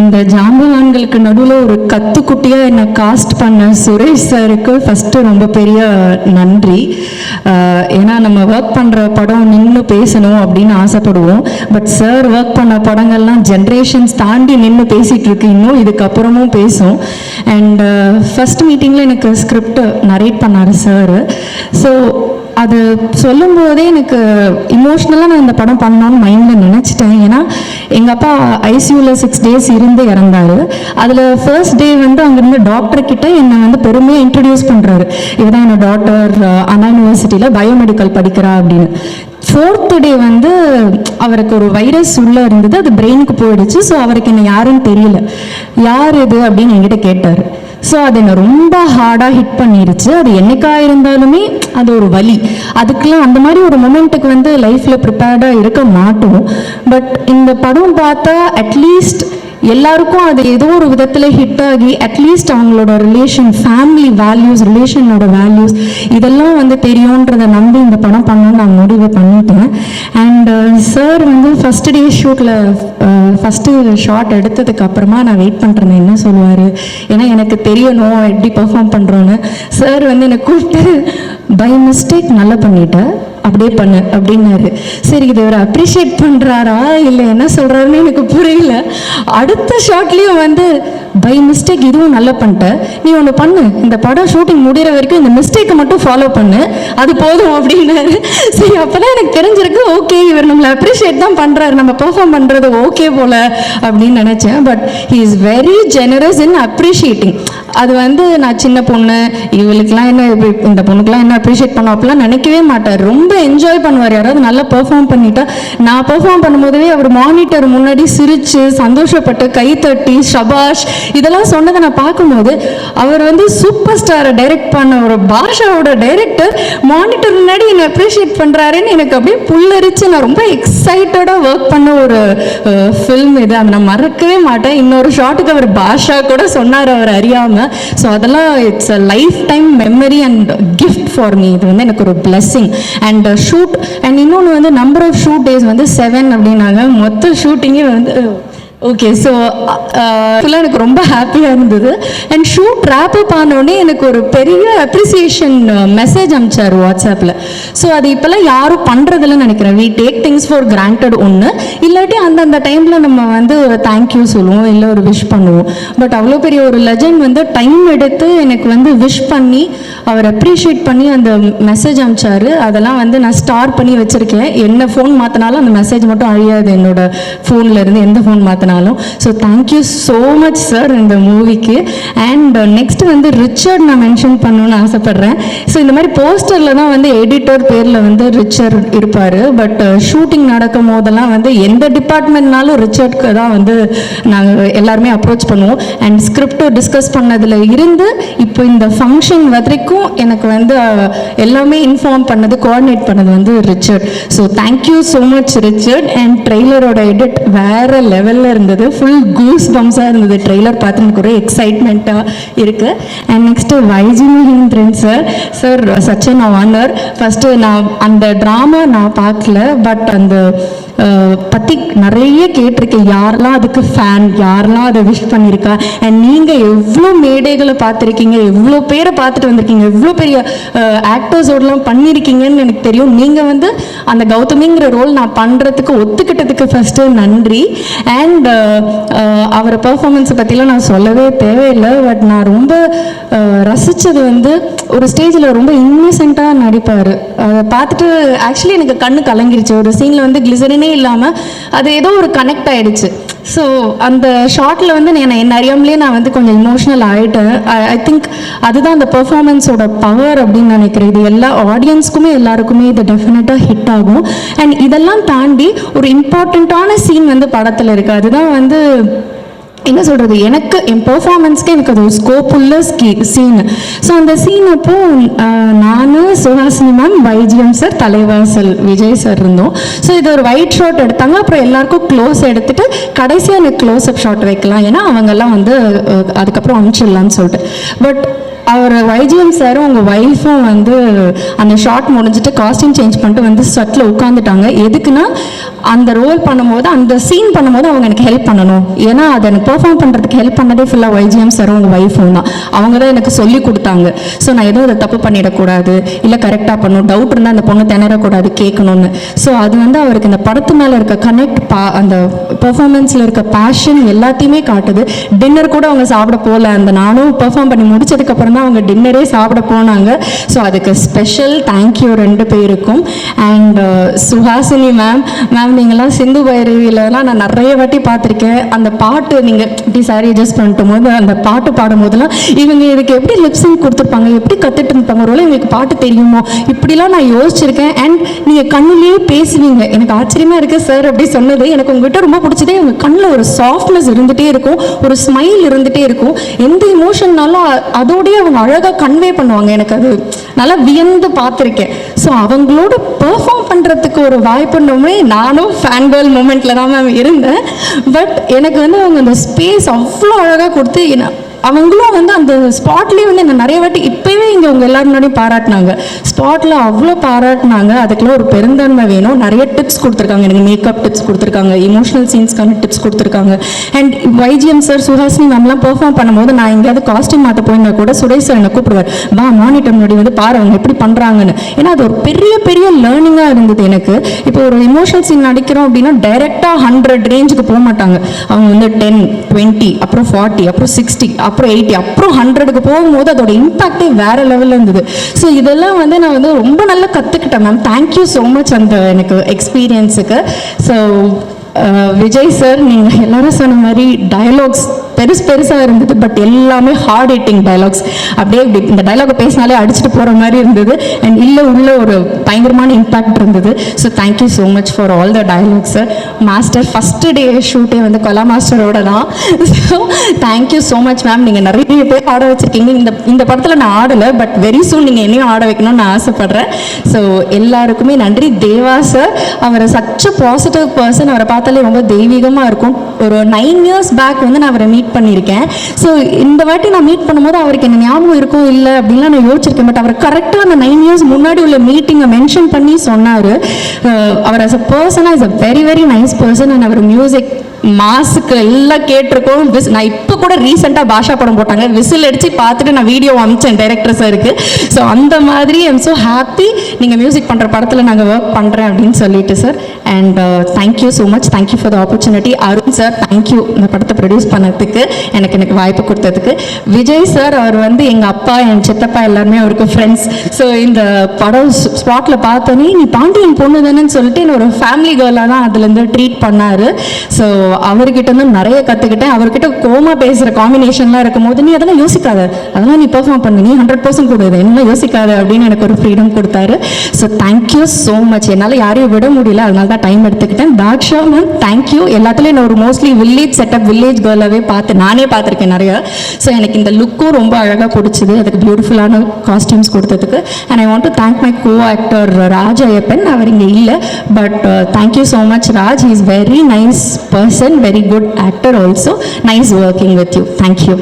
இந்த ஜாம்பவான்களுக்கு நடுவில் ஒரு கத்துக்குட்டியாக என்னை காஸ்ட் பண்ண சுரேஷ் சாருக்கு ஃபஸ்ட்டு ரொம்ப பெரிய நன்றி. ஏன்னா நம்ம ஒர்க் பண்ணுற படம் நின்று பேசணும் அப்படின்னு ஆசைப்படுவோம். பட் சார் ஒர்க் பண்ண படங்கள்லாம் ஜென்ரேஷன்ஸ் தாண்டி நின்று பேசிகிட்டு இருக்கு, இன்னும் இதுக்கப்புறமும் பேசும். அண்ட் ஃபஸ்ட் மீட்டிங்கில் எனக்கு ஸ்கிரிப்ட் நரேட் பண்ணார் சார். ஸோ அது சொல்லும் போதே எனக்கு இமோஷ்னலாக நான் இந்த படம் பண்ணோன்னு மைண்டில் நினச்சிட்டேன். ஏன்னா எங்கள் அப்பா ஐசியூவில் 6 days இருந்து இறந்தார். அதில் ஃபர்ஸ்ட் டே வந்து அங்கேருந்து டாக்டர்கிட்ட என்னை வந்து பெருமையாக இன்ட்ரடியூஸ் பண்ணுறாரு. இதுதான் என்னோட டாக்டர் அண்ணா யூனிவர்சிட்டியில் பயோமெடிக்கல் படிக்கிறா அப்படின்னு. 4th day வந்து அவருக்கு ஒரு வைரஸ் உள்ளே இருந்தது, அது பிரெயினுக்கு போயிடுச்சு. ஸோ அவருக்கு என்ன யாருன்னு தெரியல. யார் இது அப்படின்னு என்கிட்ட கேட்டார். ஸோ அது என்னை ரொம்ப ஹார்டாக ஹிட் பண்ணிருச்சு. அது என்னைக்காக இருந்தாலுமே அது ஒரு வலி. அதுக்கெல்லாம் அந்த மாதிரி ஒரு மொமெண்ட்டுக்கு வந்து லைஃப்பில் ப்ரிப்பேர்டாக இருக்க மாட்டோம். பட் இந்த படம் பார்த்தா அட்லீஸ்ட் எல்லாருக்கும் அது ஏதோ ஒரு விதத்தில் ஹிட் ஆகி அட்லீஸ்ட் அவங்களோட ரிலேஷன், ஃபேமிலி வேல்யூஸ், ரிலேஷனோட வேல்யூஸ் இதெல்லாம் வந்து தெரியுன்றதை நம்பி இந்த படம் பண்ணணும்னு நான் முடிவு பண்ணிட்டேன். அண்ட் சார் வந்து ஃபஸ்ட்டு டே ஷூட்டில் ஃபஸ்ட்டு ஷாட் எடுத்ததுக்கு அப்புறமா நான் வெயிட் பண்ணுறேன் என்ன சொல்லுவார், ஏன்னா எனக்கு தெரியணும் எப்படி பெர்ஃபார்ம் பண்ணுறோன்னு. சார் வந்து என்னை கூப்பிட்டு பை மிஸ்டேக் நல்லா பண்ணிட்டேன், அப்படியே பண்ணு அப்படின்னாரு. சரி, இது ஒரு அப்ரிஷியேட் பண்ணுறாரா இல்லை என்ன சொல்கிறாருன்னு எனக்கு புரியல. அடுத்த ஷாட்லேயும் வந்து பை மிஸ்டேக் இதுவும் நல்லா பண்ணிட்டேன், நீ ஒன்று பண்ணு, இந்த படம் ஷூட்டிங் முடிகிற வரைக்கும் இந்த மிஸ்டேக்கை மட்டும் ஃபாலோ பண்ணு, அது போதும் அப்படின்னாரு. சரி, அப்போ தான் எனக்கு தெரிஞ்சிருக்கு, ஓகே இவர் நம்மளை அப்ரிஷியேட் தான் பண்ணுறாரு, நம்ம பெர்ஃபார்ம் பண்ணுறது ஓகே போல் அப்படின்னு நினச்சேன். But he is very generous in appreciating. அது வந்து நான் சின்ன பொண்ணு, இவளுக்கெல்லாம் என்ன, இந்த பொண்ணுக்கெல்லாம் என்ன அப்ரிஷியேட் பண்ணோம் அப்படிலாம் நினைக்கவே மாட்டார். ரொம்ப என்ஜாய் பண்ணுவார். யாராவது நல்லா பெர்ஃபார்ம் பண்ணிட்டா, நான் பெர்ஃபார்ம் பண்ணும்போதவே அவர் மானிட்டர் முன்னாடி சிரித்து சந்தோஷப்பட்டு கை தட்டி ஷபாஷ் இதெல்லாம் சொன்னதை நான் பார்க்கும்போது, அவர் வந்து சூப்பர் ஸ்டாரை டைரக்ட் பண்ண ஒரு பாஷாவோட டைரக்டர் மானிட்டர் முன்னாடி என்னை அப்ரிஷியேட் பண்ணுறாருன்னு எனக்கு அப்படியே புல்லரிச்சு நான் ரொம்ப எக்ஸைட்டடாக ஒர்க் பண்ண ஒரு ஃபில்ம் இது. அதை நான் மறக்கவே மாட்டேன். இன்னொரு ஷாட்டுக்கு அவர் பாஷா கூட சொன்னார் அவர் அறியாமல். ஸோ அதெல்லாம் it's a life time memory and gift for me. இது வந்து எனக்கு ஒரு பிளெஸ்ஸிங். அண்ட் ஷூட் அண்ட் இன்னொன்று வந்து நம்பர் ஆஃப் ஷூட் டேஸ் வந்து 7 அப்படின்னாங்க. மொத்த ஷூட்டிங்கே வந்து ஓகே. ஸோ ஃபுல்லாக எனக்கு ரொம்ப ஹாப்பியாக இருந்தது. அண்ட் ஷூட் ரேப் அப் ஆனோடனே எனக்கு ஒரு பெரிய அப்ரிசியேஷன் மெசேஜ் அனுப்பிச்சார் வாட்ஸ்அப்பில். ஸோ அது இப்போல்லாம் யாரும் பண்ணுறதில்லன்னு நினைக்கிறேன். We take things for granted ஒன்று, இல்லாட்டி அந்தந்த டைமில் நம்ம வந்து ஒரு தேங்க்யூ சொல்லுவோம், இல்லை ஒரு விஷ் பண்ணுவோம். பட் அவ்வளோ பெரிய ஒரு லெஜண்ட் வந்து டைம் எடுத்து எனக்கு வந்து விஷ் பண்ணி அவர் அப்ரிஷியேட் பண்ணி அந்த மெசேஜ் அனுப்பிச்சார். அதெல்லாம் வந்து நான் ஸ்டார் பண்ணி வச்சுருக்கேன். என்ன ஃபோன் மாற்றினாலும் அந்த மெசேஜ் மட்டும் அழியாது என்னோட ஃபோனில் இருந்து, எந்த ஃபோன் மாற்றினாலும். So thank you so much sir இந்த மூவிக்கு. அண்ட் நெக்ஸ்ட் வந்து ரிச்சர்ட் நான் மென்ஷன் பண்ணணும்னு ஆசைப்பட்றேன். ஸோ இந்த மாதிரி போஸ்டரில் தான் வந்து எடிட்டர் பேரில் வந்து ரிச்சர்ட் இருப்பார். பட் ஷூட்டிங் நடக்கும் போதெல்லாம் வந்து எந்த டிபார்ட்மெண்ட்னாலும் ரிச்சர்ட்க்கு தான் வந்து நாங்கள் எல்லாருமே அப்ரோச் பண்ணுவோம். அண்ட் ஸ்கிரிப்ட் டிஸ்கஸ் பண்ணதில் இருந்து இப்போ இந்த ஃபங்க்ஷன் வரைக்கும் எனக்கு வந்து எல்லாமே இன்ஃபார்ம் பண்ணது, கோஆர்டினேட் பண்ணது வந்து Richard. So thank you so much Richard. And ட்ரெய்லரோட எடிட் வேறு லெவலில் இருந்தது. ஃபுல் கூஸ் பம்ஸாக இருந்தது. ட்ரெய்லர் பார்த்து எனக்கு ஒரு எக்ஸைட்மெண்ட்டாக இருக்குது. And next YG Mahendran sir. Sir such an honour. First நான் அந்த ட்ராமா நான் பார்க்கல, பட் அந்த பற்றி நிறைய கேட்டிருக்கேன். யாரெல்லாம் அதுக்கு ஃபேன், யாரெல்லாம் அதை விஷ் பண்ணியிருக்கா. அண்ட் நீங்கள் எவ்வளோ மேடைகளை பார்த்துருக்கீங்க, எவ்வளோ பேரை பார்த்துட்டு வந்திருக்கீங்க, எவ்வளோ பெரிய ஆக்டர்ஸோடலாம் பண்ணியிருக்கீங்கன்னு எனக்கு தெரியும். நீங்கள் வந்து அந்த கௌதமிங்கிற ரோல் நான் பண்ணுறதுக்கு ஒத்துக்கிட்டதுக்கு ஃபஸ்ட்டு நன்றி. அண்ட் அவரை பர்ஃபார்மன்ஸை பற்றிலாம் நான் சொல்லவே தேவையில்லை. பட் நான் ரொம்ப ரசித்தது வந்து ஒரு ஸ்டேஜில் ரொம்ப இன்னசென்ட்டாக நடிப்பார். அதை பார்த்துட்டு ஆக்சுவலி எனக்கு கண்ணு கலங்கிருச்சு. ஒரு சீனில் வந்து கிளிசரினே இல்லாமல் அது ஏதோ ஒரு கனெக்ட் ஆகிடுச்சு. ஸோ அந்த ஷார்ட்டில் வந்து என்ன அறியாமலே நான் வந்து கொஞ்சம் இமோஷ்னல் ஆகிட்டேன். ஐ திங்க் அதுதான் அந்த பெர்ஃபார்மன்ஸோட பவர் அப்படின்னு நினைக்கிறேன். இது எல்லா ஆடியன்ஸ்க்குமே எல்லாருக்குமே இது டெஃபினட்டாக ஹிட் ஆகும். அண்ட் இதெல்லாம் தாண்டி ஒரு இம்பார்ட்டண்ட்டான சீன் வந்து படத்தில் இருக்குது. அதுதான் வந்து என்ன சொல்கிறது, எனக்கு என் பெர்ஃபார்மன்ஸ்க்கு எனக்கு அது ஒரு ஸ்கோப் உள்ள சீனு. ஸோ அந்த சீன் அப்போ நான், சுஹாசினி மேம், வைஜிஎம் சார், தலைவாசல் விஜய் சார் இருந்தோம். ஸோ இது ஒரு ஒயிட் ஷாட் எடுத்தாங்க. அப்புறம் எல்லாருக்கும் க்ளோஸ் எடுத்துட்டு கடைசியாக எனக்கு க்ளோஸ் அப் ஷாட் வைக்கலாம், ஏன்னா அவங்கெல்லாம் வந்து அதுக்கப்புறம் அனுப்பிச்சிடலான்னு சொல்லிட்டு. பட் அவர் YGM சாரும் உங்கள் ஒய்ஃபும் வந்து அந்த ஷார்ட் முடிஞ்சிட்டு காஸ்டியூம் சேஞ்ச் பண்ணிட்டு வந்து செட்டில் உட்காந்துட்டாங்க. எதுக்குன்னா அந்த ரோல் பண்ணும்போது அந்த சீன் பண்ணும்போது அவங்க எனக்கு ஹெல்ப் பண்ணணும். ஏன்னா அதை எனக்கு பெர்ஃபார்ம் பண்ணுறதுக்கு ஹெல்ப் பண்ணதே ஃபுல்லாக YGM சாரும் உங்கள் ஒய்ஃபும் தான். அவங்க தான் எனக்கு சொல்லி கொடுத்தாங்க. ஸோ நான் எதுவும் அதை தப்பு பண்ணிடக்கூடாது, இல்லை கரெக்டாக பண்ணணும், டவுட் இருந்தால் அந்த பொண்ணு திணறக்கூடாது கேட்கணும்னு. ஸோ அது வந்து அவருக்கு இந்த படத்து மேலே இருக்க கனெக்ட் அந்த பெர்ஃபார்மன்ஸில் இருக்க பேஷன் எல்லாத்தையுமே காட்டுது. டின்னர் கூட அவங்க சாப்பிட போகல, அந்த நானும் பெர்ஃபார்ம் பண்ணி முடிச்சதுக்கப்புறம் தான் அவங்க டின்னரே சாப்பிட போனாங்க. ஸோ அதுக்கு ஸ்பெஷல் தேங்க்யூ 2 பேருக்கும். அண்ட் சுஹாசினி மேம், நீங்கள்லாம் சிந்து பைரவியிலலாம் நான் நிறைய வாட்டி பார்த்துருக்கேன். அந்த பாட்டு நீங்கள் இப்படி சாரி அட்ஜஸ்ட் பண்ணிட்டு போது அந்த பாட்டு பாடும்போதெல்லாம் இவங்க இதுக்கு எப்படி லிப்ஸிங் கொடுத்துருப்பாங்க, எப்படி கற்றுட்டு இருப்பாங்க, ஒருவேளை இவங்களுக்கு பாட்டு தெரியுமோ, இப்படிலாம் நான் யோசிச்சிருக்கேன். அண்ட் நீங்கள் கண்ணுலேயே பேசுவீங்க, எனக்கு ஆச்சரியமாக இருக்குது சார் அப்படி சொன்னது. எனக்கு உங்ககிட்ட ரொம்ப பிடிச்சதே உங்கள் கண்ணில் ஒரு சாஃப்ட்னஸ் இருந்துகிட்டே இருக்கும், ஒரு ஸ்மைல் இருந்துகிட்டே இருக்கும். எந்த இமோஷன்னாலும் அதோடய அவங்க அழகாக கன்வே பண்ணுவாங்க. எனக்கு அது நல்லா வியந்து பார்த்துருக்கேன். ஸோ அவங்களோட பெர்ஃபார்ம் பண்ணுறதுக்கு ஒரு வாய்ப்புன்னோமே நானும் ஃபேன் கேர்ள் மூமெண்ட்டில் தான் மேம் இருந்தேன். பட் எனக்கு வந்து அவங்க அந்த ஸ்பேஸ் அவ்வளோ அழகாக கொடுத்து அவங்களும் வந்து அந்த ஸ்பாட்லேயே வந்து என்ன நிறைய வாட்டி இப்போவே இங்கே அவங்க எல்லாரும் முன்னாடியும் பாராட்டினாங்க. ஸ்பாட்டில் அவ்வளோ பாராட்டினாங்க. அதுக்கெல்லாம் ஒரு பெருந்தன்மை வேணும். நிறைய டிப்ஸ் கொடுத்துருக்காங்க, எனக்கு மேக்கப் டிப்ஸ் கொடுத்துருக்காங்க, இமோஷனல் சீன்ஸ்க்கான டிப்ஸ் கொடுத்துருக்காங்க. அண்ட் YGM சார், சுஹாசினி மேம்லாம் பெர்ஃபார்ம் பண்ணும்போது நான் எங்கேயாவது காஸ்டியூம் மாற்ற போயிருந்தா கூட சுரேஷ் சார் என்னை கூப்பிடுவார், வா மானிட்டர் முன்னாடி வந்து பாரு அவங்க எப்படி பண்ணுறாங்கன்னு. ஏன்னா அது ஒரு பெரிய பெரிய லேர்னிங்காக இருந்தது எனக்கு. இப்போ ஒரு இமோஷனல் சீன் நடிக்கிறோம் அப்படின்னா டைரெக்டாக 100 ரேஞ்சுக்கு போக மாட்டாங்க. அவங்க வந்து 10, 20, அப்புறம் 40, அப்புறம் 60, அப்புறம் 80, அப்புறம் 100க்கு போகும்போது அதோட இம்பாக்டே வேற லெவலில் இருந்தது. ஸோ இதெல்லாம் வந்து நான் வந்து ரொம்ப நல்லா கற்றுக்கிட்டேன் மேம். தேங்க்யூ ஸோ மச் அந்த எனக்கு எக்ஸ்பீரியன்ஸுக்கு. ஸோ விஜய் சார், நீங்கள் எல்லாரும் சொன்ன மாதிரி டயலாக்ஸ் பெருசாக இருந்தது. பட் எல்லாமே ஹார்ட் ஹிட்டிங் டைலாக்ஸ். அப்படியே இப்படி இந்த டைலாகை பேசினாலே அடிச்சுட்டு போகிற மாதிரி இருந்தது. அண்ட் உள்ள ஒரு பயங்கரமான இம்பாக்ட் இருந்தது. So thank you so much for all the dialogues sir. Master first day ஷூட்டே வந்து கொலா மாஸ்டரோட தான். So thank you so much ma'am. நீங்கள் நிறைய பேர் ஆட வச்சுருக்கீங்க. இந்த படத்தில் நான் ஆடலை, பட் வெரி சூன் நீங்கள் என்னையும் ஆட வைக்கணும்னு நான் ஆசைப்பட்றேன். ஸோ எல்லாருக்குமே நன்றி. தேவா சார், அவர் சச் பாசிட்டிவ் பர்சன். அவரை பார்த்தாலே ரொம்ப தெய்வீகமாக இருக்கும். ஒரு 9 years பேக் வந்து நான் அவரை மீட் பண்ணியிருக்கேன். ஸோ இந்த வாட்டி நான் மீட் பண்ணும்போது அவருக்கு என்ன ஞாபகம் இருக்கும் இல்லை அப்படின்லாம் நான் யோசிச்சிருக்கேன். பட் அவர் கரெக்டாக அந்த 9 years முன்னாடி உள்ள மீட்டிங்கை மென்ஷன் பண்ணி சொன்னார். அவர் as a person is a very very nice person. அண்ட் அவர் மியூசிக் மாஸுக்கு எல்லாம் கேட்டிருக்கோம். நான் இப்போ கூட ரீசெண்டாக பாஷா படம் போட்டாங்க, விசில் அடித்து பார்த்துட்டு நான் வீடியோ அமிச்சேன் டைரக்டர் சாருக்கு. ஸோ அந்த மாதிரி ஐம் ஸோ ஹாப்பி நீங்கள் மியூசிக் பண்ணுற படத்தில் நாங்கள் ஒர்க் பண்ணுறேன் அப்படின்னு சொல்லிட்டு sir. And thank you so much. Thank you for the opportunity. Arun sir, thank you இந்த படத்தை ப்ரொடியூஸ் பண்ணதுக்கு, எனக்கு வாய்ப்பு கொடுத்ததுக்கு. விஜய் சார், அவர் வந்து எங்கள் அப்பா, என் சித்தப்பா எல்லாருமே அவருக்கு ஃப்ரெண்ட்ஸ். ஸோ இந்த படம் ஸ்பாட்டில் பார்த்தோன்னே நீ பாண்டியன் பொண்ணு தானேன்னு சொல்லிட்டு என்ன ஒரு ஃபேமிலி கேர்லாக தான் அதுலேருந்து ட்ரீட் பண்ணார். ஸோ அவர்கிட்ட வந்து நிறைய கற்றுக்கிட்டேன். அவர்கிட்ட கோமா பேசுகிற காம்பினேஷன்லாம் இருக்கும் போது நீ அதெல்லாம் யோசிக்காத, அதெல்லாம் நீ பெர்ஃபார்ம் பண்ணு, நீ 100% கொடுது, என்ன யோசிக்காத அப்படின்னு எனக்கு ஒரு ஃப்ரீடம் கொடுத்தாரு. So thank you so much. என்னால் யாரையும் விட முடியல, அதனால தான் டைம் எடுத்துக்கிட்டேன். Daksha ma'am, thank you. எல்லாத்துலேயும் நான் ஒரு மோஸ்ட்லி வில்லேஜ் செட்டப், வில்லேஜ் கேர்லாகவே நானே பார்த்துருக்கேன் நிறைய. ஸோ எனக்கு இந்த லுக்கும் ரொம்ப அழகாக பிடிச்சிது, அதுக்கு பியூட்டிஃபுல்லான காஸ்டியூம்ஸ் கொடுத்ததுக்கு. And I want to thank my co-actor Raj Ayyappan. அவர் இங்கே இல்லை, but thank you so much Raj. He is very nice person, very good actor also. Nice working with you. Thank you.